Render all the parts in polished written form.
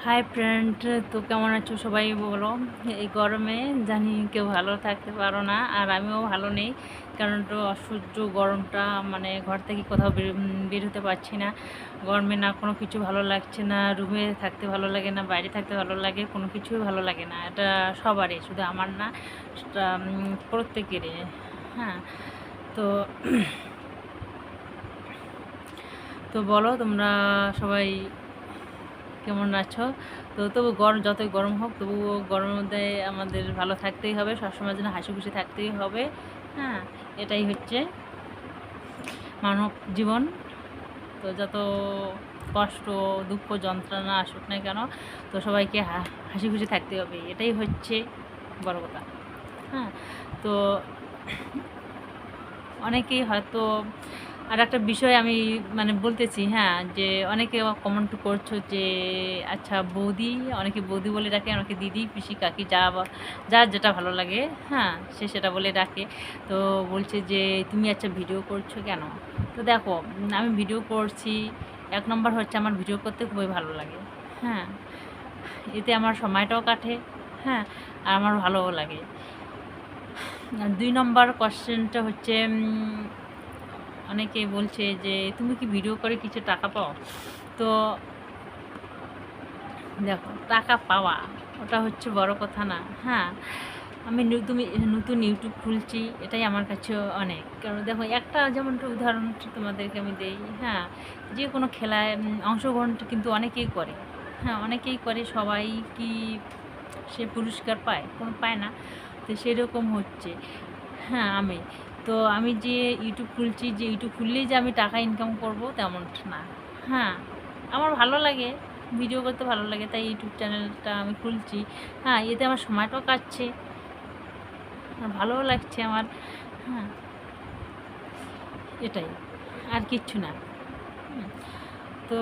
Hi friend, তো কেমন আছো সবাই বলো। এই গরমে জানি কেউ ভালো থাকতে পারো না, আর আমিও ভালো নেই। কারণ তো অসহ্য গরমটা, মানে ঘর থেকে কোথাও বের হতে পারছি না। গরমে না কোনো কিছু ভালো লাগছে না, রুমে থাকতে ভালো লাগে না, বাইরে থাকতে ভালো লাগে, কোনো কিছুই ভালো লাগে না। এটা সবারই, শুধু আমার না, সেটা প্রত্যেকেরই। হ্যাঁ, তো তো বলো তোমরা সবাই কেমন আছো। তো তবু গরম, যতই গরম হোক তবুও গরমের মধ্যে আমাদের ভালো থাকতেই হবে, সবসময়ের জন্য হাসি খুশি থাকতেই হবে। হ্যাঁ, এটাই হচ্ছে মানব জীবন। তো যত কষ্ট, দুঃখ, যন্ত্রণা আসুক না কেন, তো সবাইকে হাসি খুশি থাকতে হবে, এটাই হচ্ছে বড় কথা। হ্যাঁ, তো অনেকেই হয়তো, আর একটা বিষয় আমি মানে বলতেছি, হ্যাঁ, যে অনেকে কমেন্ট করছো যে আচ্ছা বৌদি, অনেকে বৌদি বলে ডাকে, অনেকে দিদি, পিসি, কাকি, যার যেটা ভালো লাগে, হ্যাঁ, সে সেটা বলে ডাকে। তো বলছে যে তুমি আচ্ছা ভিডিও করছো কেন। তো দেখো, আমি ভিডিও করছি, এক নম্বর হচ্ছে আমার ভিডিও করতে খুবই ভালো লাগে। হ্যাঁ, এতে আমার সময়টাও কাটে। হ্যাঁ, আর আমার ভালোও লাগে। আর ২ নম্বর কোয়েশ্চেনটা হচ্ছে, অনেকে বলছে যে তুমি কি ভিডিও করে কিছু টাকা পাও। তো দেখো, টাকা পাওয়া ওটা হচ্ছে বড় কথা না। হ্যাঁ, আমি তুমি নতুন ইউটিউব খুলছি, এটাই আমার কাছে অনেক। কারণ দেখো, একটা যেমন একটা উদাহরণ তোমাদেরকে আমি দেই। হ্যাঁ, যে কোনো খেলায় অংশগ্রহণ কিন্তু অনেকেই করে। হ্যাঁ, অনেকেই করে, সবাই কি সে পুরস্কার পায়? কোনো পায় না। তো সেরকম হচ্ছে। হ্যাঁ, আমি যে ইউটিউব খুলছি, যে ইউটিউব খুললেই যে আমি টাকা ইনকাম করব তেমন না। হ্যাঁ, আমার ভালো লাগে, ভিডিও করতে ভালো লাগে, তাই ইউটিউব চ্যানেলটা আমি খুলছি। হ্যাঁ, এতে আমার সময়টাও কাটছে, আর ভালোও লাগছে আমার। হ্যাঁ, এটাই, আর কিচ্ছু না। তো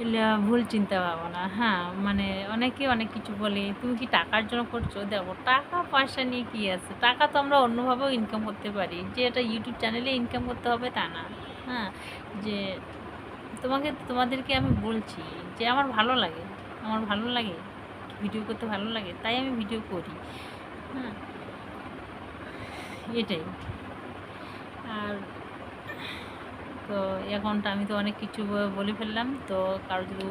এগুলা ভুল চিন্তা ভাবনা। হ্যাঁ, মানে অনেকে অনেক কিছু বলে, তুমি কি টাকার জন্য করছো। দেখো, টাকা পয়সা নিয়ে কী আছে, টাকা তো আমরা অন্যভাবেও ইনকাম করতে পারি, যে এটা ইউটিউব চ্যানেলে ইনকাম করতে হবে তা না। হ্যাঁ, যে তোমাদেরকে আমি বলছি যে আমার ভালো লাগে, ভিডিও করতে ভালো লাগে, তাই আমি ভিডিও করি। হ্যাঁ, এটাই। আর তো এখনটা আমি তো অনেক কিছু বলে ফেললাম। তো কারো যদি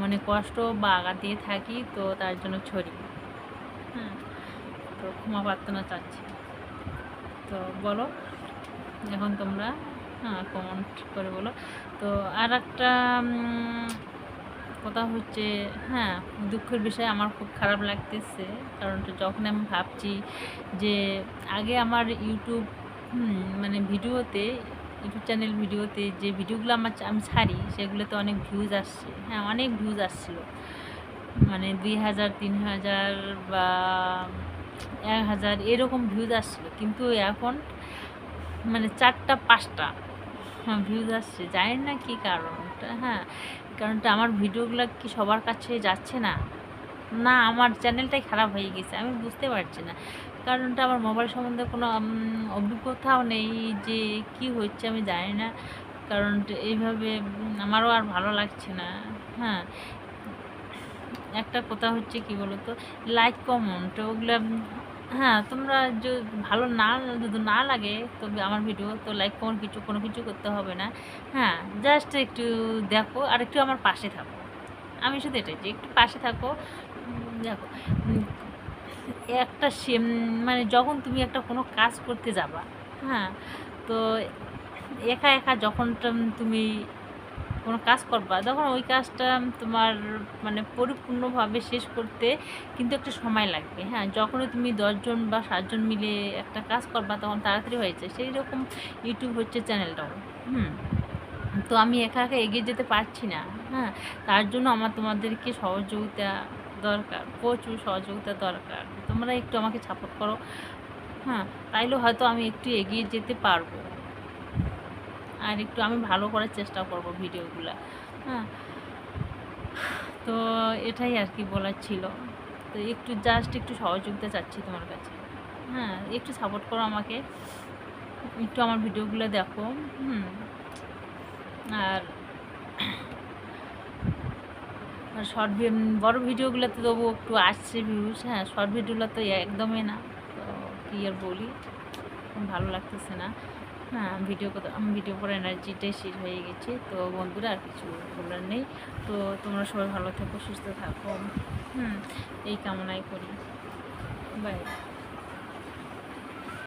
মনে কষ্ট বা আঘাত দিয়ে থাকি, তো তার জন্য ছড়ি। হ্যাঁ, তো ক্ষমা প্রার্থনা চাচ্ছি। তো বলো এখন তোমরা, হ্যাঁ, কমেন্ট করে বলো। তো আর একটা কথা হচ্ছে, হ্যাঁ, দুঃখের বিষয়, আমার খুব খারাপ লাগতেছে। কারণ যখন আমি ভাবছি যে আগে আমার ইউটিউব, মানে ইউটিউব চ্যানেল ভিডিওতে যে ভিডিওগুলো আমি ছাড়ি, সেগুলোতে অনেক ভিউজ আসছে। হ্যাঁ, অনেক ভিউজ আসছিলো, মানে ২,০০০, ৩,০০০ বা ১,০০০ এরকম ভিউজ আসছিলো। কিন্তু এখন মানে ৪টা ৫টা ভিউজ আসছে, জানি না কী কারণটা। হ্যাঁ, কারণটা আমার ভিডিওগুলো কি সবার কাছে যাচ্ছে না, না আমার চ্যানেলটাই খারাপ হয়ে গেছে, আমি বুঝতে পারছি না। কারণটা আমার মোবাইল সম্বন্ধে কোনো অভিজ্ঞতাও নেই, যে কি হচ্ছে আমি জানি না। কারণ এইভাবে আমারও আর ভালো লাগছে না। হ্যাঁ, একটা কথা হচ্ছে কি বলতো, লাইক কমেন্ট ওগুলো, হ্যাঁ, তোমরা ভালো না, যদি না লাগে তবে আমার ভিডিও, তো লাইক কমেন্ট কোনো কিছু করতে হবে না। হ্যাঁ, জাস্ট একটু দেখো আর একটু আমার পাশে থাকো। আমি শুধু এটাই, যে একটু পাশে থাকো। দেখো, উম, একটা মানে যখন তুমি একটা কোনো কাজ করতে যাবা, হ্যাঁ, তো একা একা যখন তুমি কোনো কাজ করবা, তখন ওই কাজটা তোমার মানে পরিপূর্ণভাবে শেষ করতে কিন্তু একটা সময় লাগবে। হ্যাঁ, যখনই তুমি 10জন বা 7জন মিলে একটা কাজ করবা, তখন তাড়াতাড়ি হয়েছে। সেই রকম ইউটিউব হচ্ছে চ্যানেলটাও। হুম, তো আমি একা একা এগিয়ে যেতে পারছি না। হ্যাঁ, তার জন্য আমার তোমাদেরকে সহযোগিতা দরকার, প্রচুর সহযোগিতা দরকার। তোমরা একটু আমাকে সাপোর্ট করো। হ্যাঁ, তাইলে হয়তো আমি একটু এগিয়ে যেতে পারবো, আর একটু আমি ভালো করার চেষ্টা করব ভিডিওগুলো। হ্যাঁ, তো এটাই আর কি বলার ছিল। তো জাস্ট একটু সহযোগিতা চাচ্ছি তোমার কাছে। হ্যাঁ, একটু সাপোর্ট করো আমাকে, একটু আমার ভিডিওগুলো দেখো। হুম, আর শর্ট বড় ভিডিওগুলোতে তবু একটু আসছে ভিউজ, হ্যাঁ শর্ট ভিডিওগুলো তো একদমই না। তো কী আর বলি, ভালো লাগতেছে না। হ্যাঁ ভিডিও করে এনার্জিটাই শেষ হয়ে গেছে। তো বন্ধুরা আর কিছু বলার নেই। তো তোমরা সবাই ভালো থেকো, সুস্থ থাকো, এই কামনাই করি। বাই।